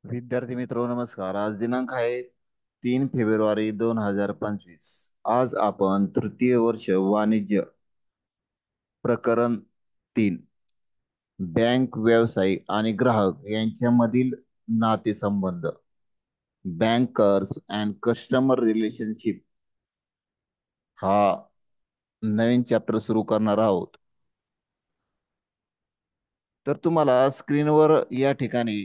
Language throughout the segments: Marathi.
विद्यार्थी मित्र नमस्कार. आज दिनांक आहे 3 फेब्रुवारी 2025. आज आपण तृतीय वर्ष वाणिज्य प्रकरण 3 बँक व्यावसायिक आणि ग्राहक यांच्यामधील नातेसंबंध बँकर्स अँड कस्टमर रिलेशनशिप हा नवीन चॅप्टर सुरू करणार आहोत. तर तुम्हाला स्क्रीनवर या ठिकाणी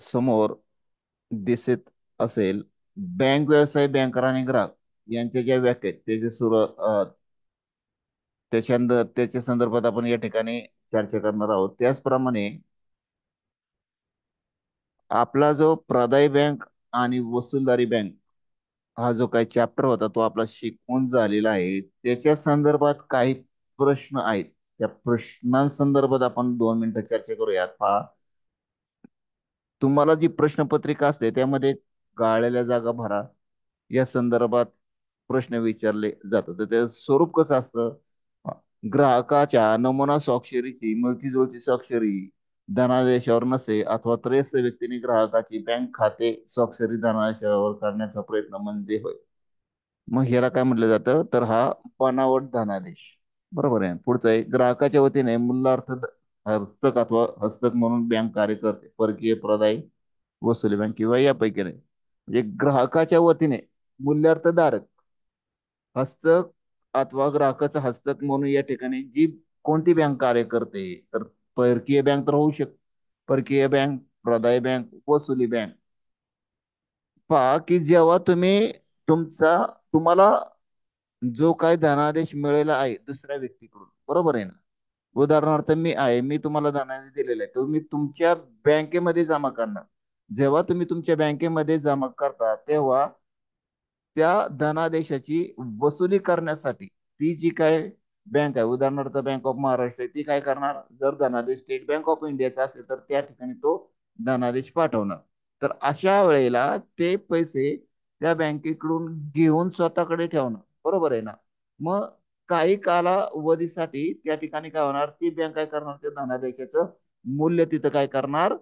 समोर दिसत असेल बँक व्यवसाय बँकर आणि ग्राहक यांच्या ज्या व्याख्या आहेत त्याचे सुरू त्याच्या संदर्भात आपण या ठिकाणी चर्चा करणार आहोत. त्याचप्रमाणे आपला जो प्रदाय बँक आणि वसुलदारी बँक हा जो काही चॅप्टर होता तो आपला शिकवून झालेला आहे. त्याच्या संदर्भात काही प्रश्न आहेत. त्या प्रश्नांसंदर्भात आपण 2 मिनिटं चर्चा करूयात. पहा, तुम्हाला जी प्रश्नपत्रिका असते त्यामध्ये गाळलेल्या जागा भरा या संदर्भात प्रश्न विचारले जातात. तर त्याचं स्वरूप कसं असतं? ग्राहकाच्या नमुना स्वाक्षरीची मिळतीजुळती स्वाक्षरी धनादेशावर नसे अथवा त्रयस्थ व्यक्तीने ग्राहकाची बँक खाते स्वाक्षरी धनादेशावर करण्याचा प्रयत्न म्हणजे होय. मग ह्याला काय म्हटलं जातं? तर हा बनावट धनादेश. बरोबर आहे. पुढचं आहे ग्राहकाच्या वतीने मूल्यार्थ हस्तक अथवा हस्तक म्हणून बँक कार्य करते. परकीय प्रदाय वसुली बँक किंवा यापैकी नाही. म्हणजे ग्राहकाच्या वतीने मूल्यार्थधारक हस्तक अथवा ग्राहकाचा हस्तक म्हणून या ठिकाणी जी कोणती बँक कार्य करते तर परकीय बँक तर होऊ शकते. परकीय बँक, प्रदाय बँक, वसुली बँक. पहा की जेव्हा तुम्हाला जो काही धनादेश मिळालेला आहे दुसऱ्या व्यक्तीकडून, बरोबर आहे ना? उदाहरणार्थ मी तुम्हाला धनादेश दिलेला आहे, तो मी तुमच्या बँकेमध्ये जमा करणार. जेव्हा तुम्ही तुमच्या बँकेमध्ये जमा करता तेव्हा त्या धनादेशाची वसुली करण्यासाठी ती जी काय बँक आहे, उदाहरणार्थ बँक ऑफ महाराष्ट्र ती काय करणार? जर धनादेश स्टेट बँक ऑफ इंडियाचा असेल तर त्या ठिकाणी तो धनादेश पाठवणार. तर अशा वेळेला ते पैसे त्या बँकेकडून घेऊन स्वतःकडे ठेवणार. बरोबर आहे ना? मग काही कालावधीसाठी त्या ठिकाणी काय होणार? ती बँक काय करणार? त्या धनादेशाचं मूल्य तिथं काय करणार?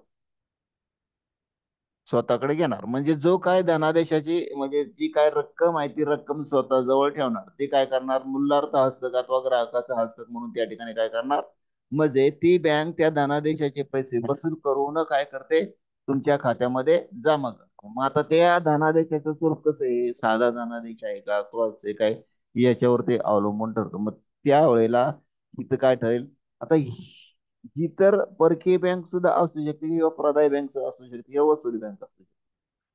स्वतःकडे घेणार. म्हणजे जो काय धनादेशाची म्हणजे जी काय रक्कम आहे ती रक्कम स्वतः जवळ ठेवणार. ते काय करणार? मूल्यार्थ हस्तक अथवा ग्राहकाचा हस्तक म्हणून त्या ठिकाणी काय करणार? म्हणजे ती बँक त्या धनादेशाचे पैसे वसूल करून काय करते? तुमच्या खात्यामध्ये जमा करते. मग आता त्या धनादेशाचं स्वरूप कसं आहे? साधा धनादेश आहे का क्रॉस चेक आहे याच्यावर ते अवलंबून ठरतं. मग त्यावेळेला इथं काय ठरेल? आता ही तर परकीय बँक सुद्धा असू शकते किंवा प्रदाय बँक असू शकते किंवा वसुली बँक असू शकते.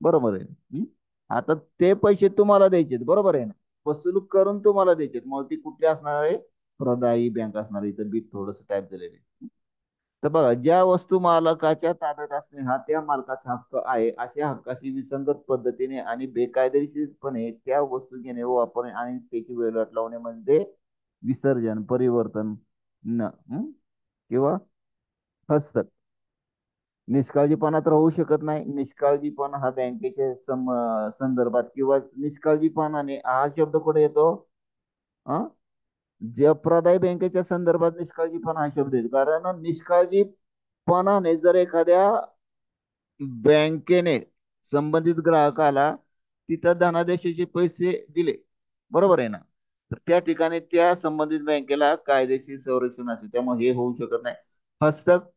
बरोबर आहे. आता ते पैसे तुम्हाला द्यायचे बरोबर आहे ना? वसूल करून तुम्हाला द्यायचे. मग ती कुठली असणार आहे? प्रदायी बँक असणार आहे. इथं बीट थोडस टाईप दिलेलं आहे. तर बघा, ज्या वस्तू मालकाच्या ताब्यात असणे हा त्या मालकाचा हक्क आहे अशा हक्काशी विसंगत पद्धतीने आणि बेकायदेशीरपणे त्या वस्तू घेणे व वापरणे आणि त्याची वेळवाट लावणे म्हणजे विसर्जन, परिवर्तन न किंवा हस्तक. निष्काळजीपणा तर होऊ शकत नाही. निष्काळजीपणा हा बँकेच्या संदर्भात किंवा निष्काळजीपणाने हा शब्द कुठे येतो? हा, जयप्रदाय बँकेच्या संदर्भात निष्काळजीपणा हा शब्द येतो. कारण निष्काळजीपणाने जर एखाद्या बँकेने संबंधित ग्राहकाला तिथं धनादेशाचे पैसे दिले, बरोबर आहे ना? तर त्या ठिकाणी त्या संबंधित बँकेला कायदेशीर संरक्षण असते. त्यामुळे हे होऊ शकत नाही. हस्तक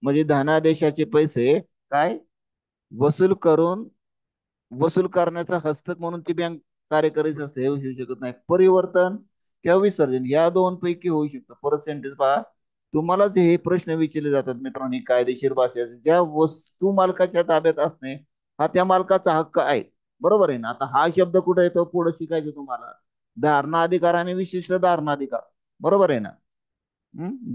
म्हणजे धनादेशाचे पैसे काय वसूल करण्याचा हस्तक म्हणून ती बँक कार्य करीत असते. हे होऊ शकत नाही. परिवर्तन किंवा विसर्जन या दोन पैकी होऊ शकतं. परत सेंटेन्स पहा. तुम्हाला जे हे प्रश्न विचारले जातात मित्रांनो, कायदेशीर भाषा ज्या वस्तू मालकाच्या ताब्यात असणे हा त्या मालकाचा हक्क आहे. बरोबर आहे ना? आता हा शब्द कुठे येतो? पुढे शिकायचं तुम्हाला. धारणा अधिकार आणि विशिष्ट धारणा अधिकार. बरोबर आहे ना?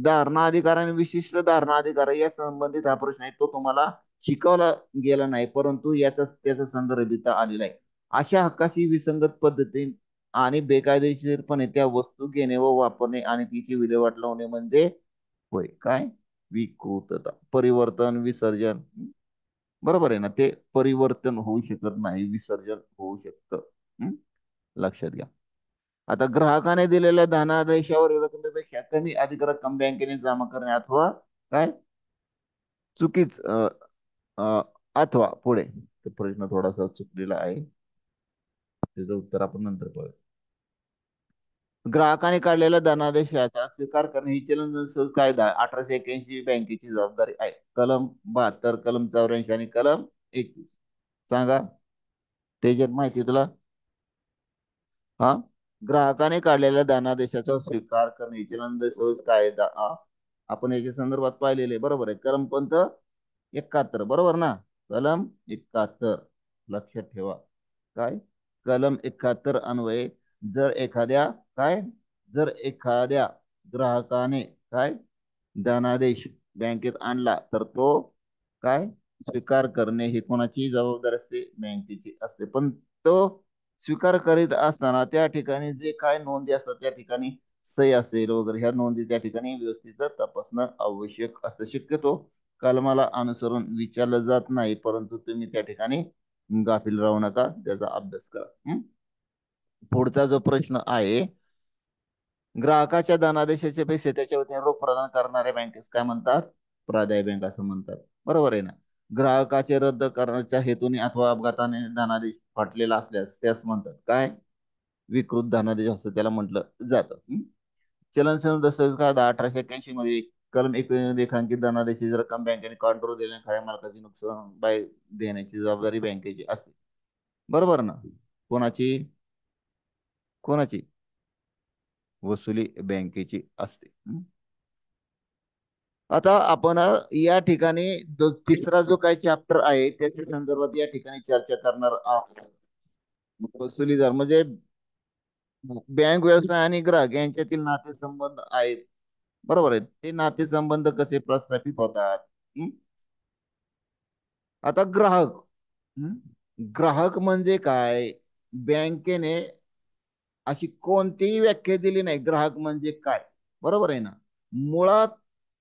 धारणा अधिकार आणि विशिष्ट धारणा अधिकार या संबंधित हा प्रश्न आहे. तो तुम्हाला शिकवला गेला नाही, परंतु त्याचा संदर्भ इथं आलेला आहे. अशा हक्काशी विसंगत पद्धतीने आणि बेकायदेशीरपणे त्या वस्तू घेणे व वापरणे आणि तिची विल्हेवाट लावणे म्हणजे होय काय? विकृतता. परिवर्तन, विसर्जन. बरोबर आहे ना? ते परिवर्तन होऊ शकत नाही, विसर्जन होऊ शकतं. लक्षात घ्या. आता ग्राहकाने दिलेल्या धनादेशावर रकमेपेक्षा कमी अधिक रक्कम बँकेने जमा करणे अथवा काय चुकीच अ, अथवा पुढे तो प्रश्न थोडासा चुकलेला आहे. त्याचं उत्तर आपण नंतर पाहू. ग्राहकाने काढलेल्या धनादेशाचा स्वीकार करणे ही चलन कायदा 1881 बँकेची जबाबदारी आहे. कलम 72, कलम 84 आणि कलम 21. सांगा त्याच्यात माहिती तुला. हा, ग्राहकाने काढलेल्या धनादेशाचा स्वीकार करणे चलन कायदा आपण याच्या संदर्भात पाहिलेले बरोबर आहे. कलम कोणतं? 71 बरोबर ना. कलम 71 लक्षात ठेवा. काय? कलम 71 अन्वये जर एखाद्या काय जर एखाद्या ग्राहकाने काय धनादेश बँकेत आणला तर तो काय स्वीकार करणे ही कोणाची जबाबदारी असते? बँकेची असते. पण तो स्वीकार करीत असताना त्या ठिकाणी जे काय नोंदी असतात त्या ठिकाणी सही असेल वगैरे ह्या नोंदी त्या ठिकाणी व्यवस्थित तपासणं आवश्यक असतं. शक्यतो कलमाला अनुसरून विचारलं जात नाही, परंतु तुम्ही त्या ठिकाणी गाफील राहू नका, त्याचा अभ्यास करा. पुढचा जो प्रश्न आहे, ग्राहकाच्या धनादेशाचे पैसे त्याच्या वतीने रोख प्रदान करणाऱ्या बँकेस काय म्हणतात? प्रदाय बँक असं म्हणतात. बरोबर आहे ना. ग्राहकाचे रद्द करण्याच्या हेतूने अथवा अपघाताने धनादेश फाटलेला असल्यास त्यास म्हणतात काय? विकृत धनादेश असं त्याला म्हटलं जातं. चलन दस्तऐवज कायदा 1881 मध्ये कलम 1 रेखांकित धनादेशाची रक्कम बँकेने काढून दिल्याने खऱ्या मालकाची नुकसान बाय देण्याची जबाबदारी बँकेची असते. बरोबर ना. कोणाची? कोणाची? वसुली बँकेची असते. आता आपण या ठिकाणी तिसरा जो काही चॅप्टर आहे त्याच्या संदर्भात या ठिकाणी चर्चा करणार आहोत. वसुलीदार म्हणजे बँक व्यवसाय आणि ग्राहक यांच्यातील नातेसंबंध आहेत. बरोबर आहे. ते नातेसंबंध कसे प्रस्थापित होतात? हं? आता ग्राहक, हं? ग्राहक म्हणजे काय? बँकेने अशी कोणतीही व्याख्या दिली नाही ग्राहक म्हणजे काय. बरोबर आहे ना. मुळात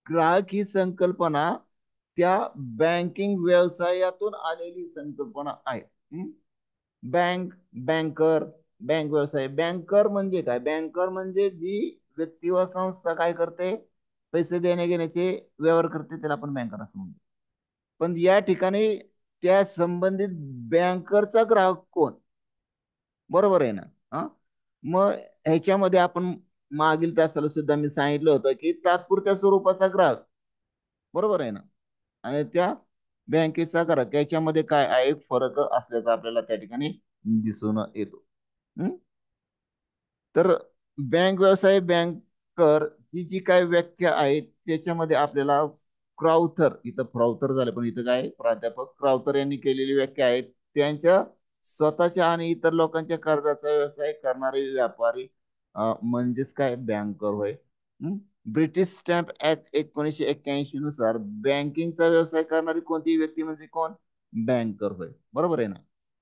ग्राहक ही संकल्पना त्या बँकिंग व्यवसायातून आलेली संकल्पना आहे. बँक, बँकर, बँक व्यवसाय. बँकर म्हणजे काय? बँकर म्हणजे जी व्यक्ती व संस्था काय करते? पैसे देणे घेण्याचे व्यवहार करते, त्याला आपण बँकर असं म्हणतो. पण या ठिकाणी त्या संबंधित बँकरचा ग्राहक कोण? बरोबर आहे ना. हा, मग ह्याच्यामध्ये आपण मागील तासाला सुद्धा मी सांगितलं होतं की तात्पुरत्या स्वरूपाचा ग्राहक. बरोबर आहे ना. आणि त्या बँकेचा ग्राहक याच्यामध्ये काय आहे फरक असल्याचा आपल्याला त्या ठिकाणी दिसून येतो. तर बँक व्यवसाय बँकर ही जी काय व्याख्या आहे त्याच्यामध्ये आपल्याला क्राउथर, इथं फ्राउथर झालं पण इथं काय प्राध्यापक क्राउथर यांनी केलेली व्याख्या आहे. त्यांच्या स्वतःच्या आणि इतर लोकांच्या कर्जाचा व्यवसाय करणारे व्यापारी म्हणजेच काय बँकर होय. ब्रिटिश स्टॅम्प ऍक्ट 1981 नुसार बँकिंगचा व्यवसाय करणारी कोणतीही व्यक्ती म्हणजे कोण? बँकर होय. बरोबर आहे ना.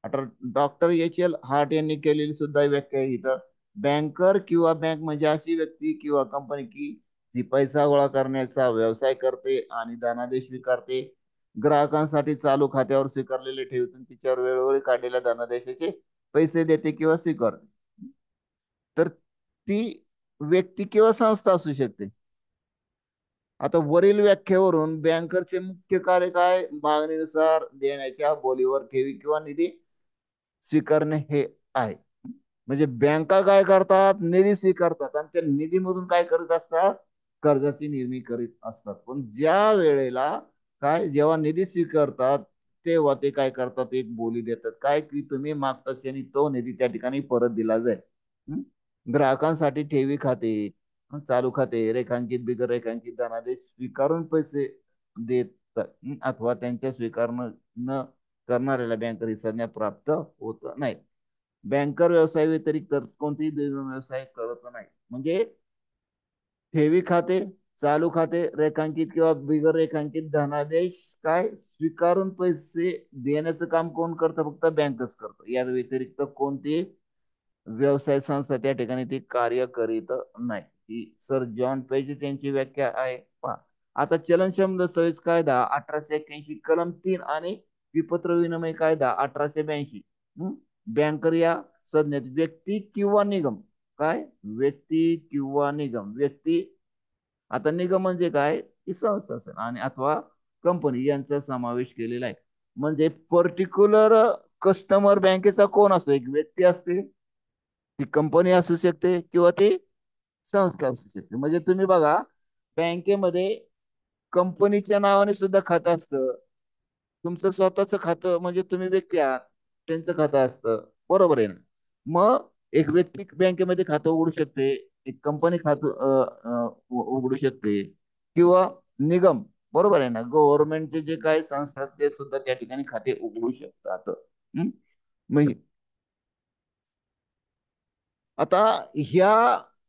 आता डॉक्टर एच. एल. हार्ट यांनी केलेली सुद्धा व्याख्या इथं बँकर किंवा बँक म्हणजे अशी व्यक्ती किंवा कंपनी की जी पैसा गोळा करण्याचा व्यवसाय करते आणि धनादेश स्वीकारते. ग्राहकांसाठी चालू खात्यावर स्वीकारलेले ठेवीतून तिच्यावर वेळोवेळी काढलेल्या धनादेशाचे पैसे देते किंवा स्वीकारते. तर ती व्यक्ती किंवा संस्था असू शकते. आता वरील व्याख्येवरून बँकरचे मुख्य कार्य काय? मागणीनुसार देण्याच्या बोलीवर ठेवी किंवा निधी स्वीकारणे हे आहे. म्हणजे बँका काय करतात? निधी स्वीकारतात आणि त्या निधीमधून काय करत असतात? कर्जाची निर्मिती करीत असतात. पण ज्या वेळेला काय जेव्हा निधी स्वीकारतात तेव्हा ते काय करतात? एक बोली देतात काय की तुम्ही मागता क्षणी तो निधी त्या ठिकाणी परत दिला जाईल. ग्राहकांसाठी ठेवी खाते, चालू खाते, रेखांकित बिगर रेखांकित धनादेश स्वीकारून पैसे देतात अथवा त्यांच्या स्वीकार न करणाऱ्याला बँकर ही संज्ञा प्राप्त होत नाही. बँकर व्यवसाय व्यतिरिक्त कोणतेही व्यवसाय करत नाही. म्हणजे ठेवी खाते, चालू खाते, रेखांकित किंवा बिगर रेखांकित धनादेश काय स्वीकारून पैसे देण्याचं काम कोण करतं? फक्त बँकच करतो. या व्यतिरिक्त कोणती व्यवसाय संस्था त्या ठिकाणी ती कार्य करीत नाही. ही सर जॉन पेज त्यांची व्याख्या आहे. पहा आता चलनक्षम दस्तऐवज कायदा 1881 कलम 3 आणि विपत्र विनिमय कायदा 1882. बँकर या संज्ञेत व्यक्ती किंवा निगम काय? व्यक्ती किंवा निगम. व्यक्ती, आता निगम म्हणजे काय? ही संस्था असेल आणि अथवा कंपनी यांचा समावेश केलेला आहे. म्हणजे पर्टिक्युलर कस्टमर बँकेचा कोण असतो, एक व्यक्ती असते, ती कंपनी असू शकते किंवा ती संस्था असू शकते. म्हणजे तुम्ही बघा, बँकेमध्ये कंपनीच्या नावाने सुद्धा खातं असतं, तुमचं स्वतःचं खातं म्हणजे तुम्ही व्यक्ती आहात त्यांचं खातं असतं, बरोबर आहे ना. मग एक व्यक्ती बँकेमध्ये खातं उघडू शकते, एक कंपनी खातं उघडू शकते, किंवा निगम, बरोबर आहे ना, गव्हर्नमेंटचे जे काही संस्था असते ते सुद्धा त्या ठिकाणी खाते उघडू शकतात. हं? मग आता ह्या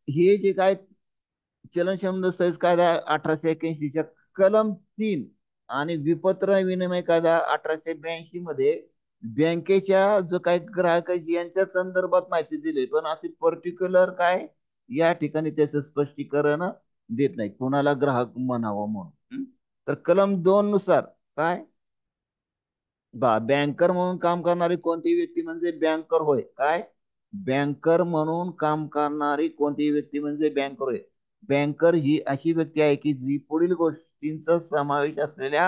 हे जे काय चलनक्षम दस्तावेज कायदा 1881च्या कलम 3 आणि विपत्र विनिमय कायदा 1882 मध्ये बँकेच्या जो काही ग्राहक आहे यांच्या संदर्भात माहिती दिली, पण असे पर्टिक्युलर काय या ठिकाणी त्याचं स्पष्टीकरण देत नाही कोणाला ग्राहक म्हणावं म्हणून. तर कलम 2 नुसार काय, बँकर म्हणून काम करणारी कोणतीही व्यक्ती म्हणजे बँकर होय. काय, बँकर म्हणून काम करणारी कोणतीही व्यक्ती म्हणजे बँकर होय. बँकर ही अशी व्यक्ती आहे की जी पुढील गोष्टींचा समावेश असलेल्या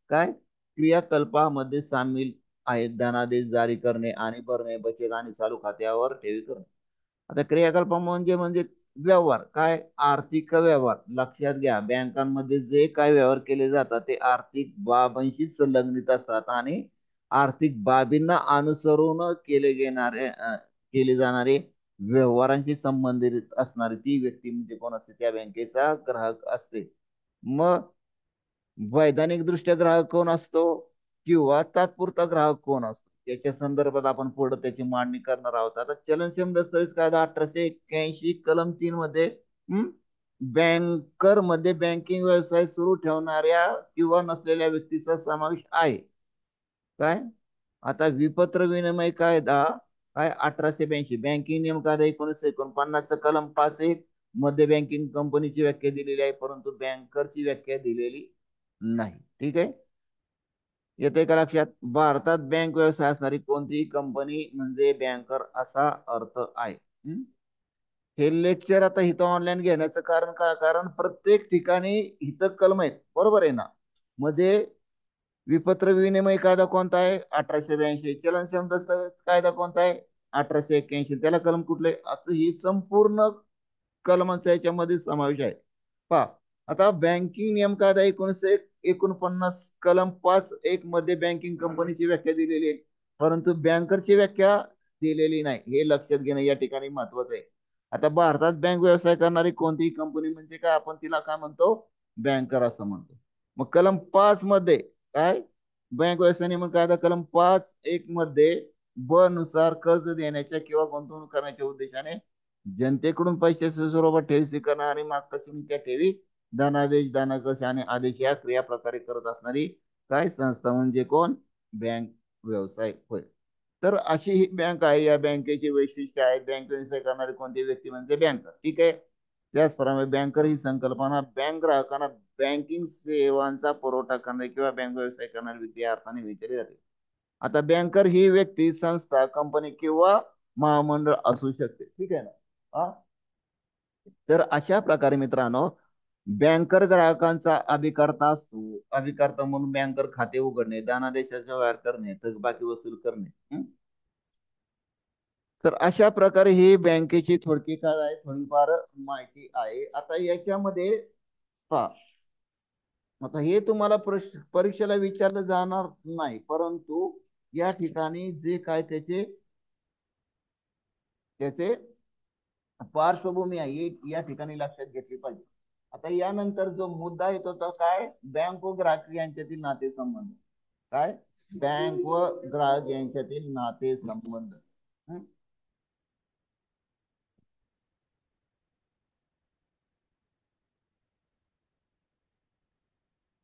काय क्रियाकल्पामध्ये सामील आहेत: धनादेश जारी करणे आणि भरणे, बचत आणि चालू खात्यावर ठेवी करणे. आता क्रियाकल्प म्हणजे व्यवहार, काय आर्थिक व्यवहार. लक्षात घ्या, बँकांमध्ये जे काय व्यवहार केले जातात ते आर्थिक बाबींशी संलग्नित असतात आणि आर्थिक बाबींना अनुसरून केले जाणारे व्यवहारांशी संबंधित असणारी ती व्यक्ती म्हणजे कोण असते, त्या बँकेचा ग्राहक असते. मग वैधानिक दृष्ट्या ग्राहक कोण असतो किंवा तात्पुरता ग्राहक कोण असतो त्याच्या संदर्भात आपण पुढे त्याची मांडणी करणार आहोत. आता चलनक्षम दस्तावेज कायदा 1881 कलम 3 मध्ये बँकर मध्ये बँकिंग व्यवसाय सुरू ठेवणाऱ्या किंवा नसलेल्या व्यक्तीचा समावेश आहे. काय, आता विपत्र विनिमय कायदा काय 1882, बँकिंग नियम कायदा 1949 कलम 5.1 मध्ये बँकिंग कंपनीची व्याख्या दिलेली आहे, परंतु बँकरची व्याख्या दिलेली नाही. ठीक आहे, येते का लक्षात? भारतात बँक व्यवसाय असणारी कोणतीही कंपनी म्हणजे बँकर असा अर्थ आहे. हे लेक्चर आता इथं ऑनलाईन घेण्याचं कारण काय, कारण प्रत्येक ठिकाणी इथं कलम आहेत, बरोबर आहे ना. मध्ये विपत्र विनिमय कायदा कोणता आहे, 1882. चलनक्षम दस्तावेज कायदा कोणता आहे, 1881. त्याला कलम कुठले, असं ही संपूर्ण कलमांचा याच्यामध्ये समावेश आहे. पहा, आता बँकिंग नियम कायदा 1949 कलम 5.1 मध्ये बँकिंग कंपनीची व्याख्या दिलेली आहे, परंतु बँकरची व्याख्या दिलेली नाही. हे लक्षात घेणं या ठिकाणी महत्वाचं आहे. आता भारतात बँक व्यवसाय करणारी कोणतीही कंपनी म्हणजे काय, आपण तिला काय म्हणतो, बँकर असं म्हणतो. मग कलम 5 मध्ये काय, बँक व्यवसाय नियमन कायदा कलम 5.1 मध्ये ब नुसार कर्ज देण्याच्या किंवा गुंतवणूक करण्याच्या उद्देशाने जनतेकडून पैशाच्या स्वरूपात ठेवी स्वीकारणं आणि मागता त्या ठेवी धनादेश, धनाकर्ष आणि आदेश या क्रिया प्रकारे करत असणारी काय संस्था म्हणजे कोण, बँक व्यवसाय होय. तर अशी ही बँक आहे. या बँकेची वैशिष्ट्य आहेत: बँक व्यवसाय करणारी कोणती व्यक्ती म्हणजे बँकर. ठीक आहे, त्याचप्रमाणे बँकर ही संकल्पना बँक ग्राहकांना बँकिंग सेवांचा पुरवठा करणारी किंवा बँक व्यवसाय करणारी व्यक्ती या अर्थाने विचारली जाते. आता बँकर ही व्यक्ती, संस्था, कंपनी किंवा महामंडळ असू शकते. ठीक आहे ना. हा? तर अशा प्रकारे मित्रांनो, बँकर ग्राहकांचा अभिकर्ता असतो. अभिकर्ता म्हणून बँकर खाते उघडणे, धनादेशाचा व्यवहार करणे, थकबाकी वसूल करणे. तर अशा प्रकारे ही बँकेची थोडकी काय आहे, थोडीफार माहिती आहे. आता याच्यामध्ये पहा, आता हे तुम्हाला परीक्षेला विचारलं जाणार नाही, परंतु या ठिकाणी जे काय त्याचे त्याचे पार्श्वभूमी आहे या ठिकाणी लक्षात घेतली पाहिजे. आता यानंतर जो मुद्दा येतो तो काय, बँक व ग्राहक यांच्यातील नातेसंबंध. काय, बँक व ग्राहक यांच्यातील नातेसंबंध.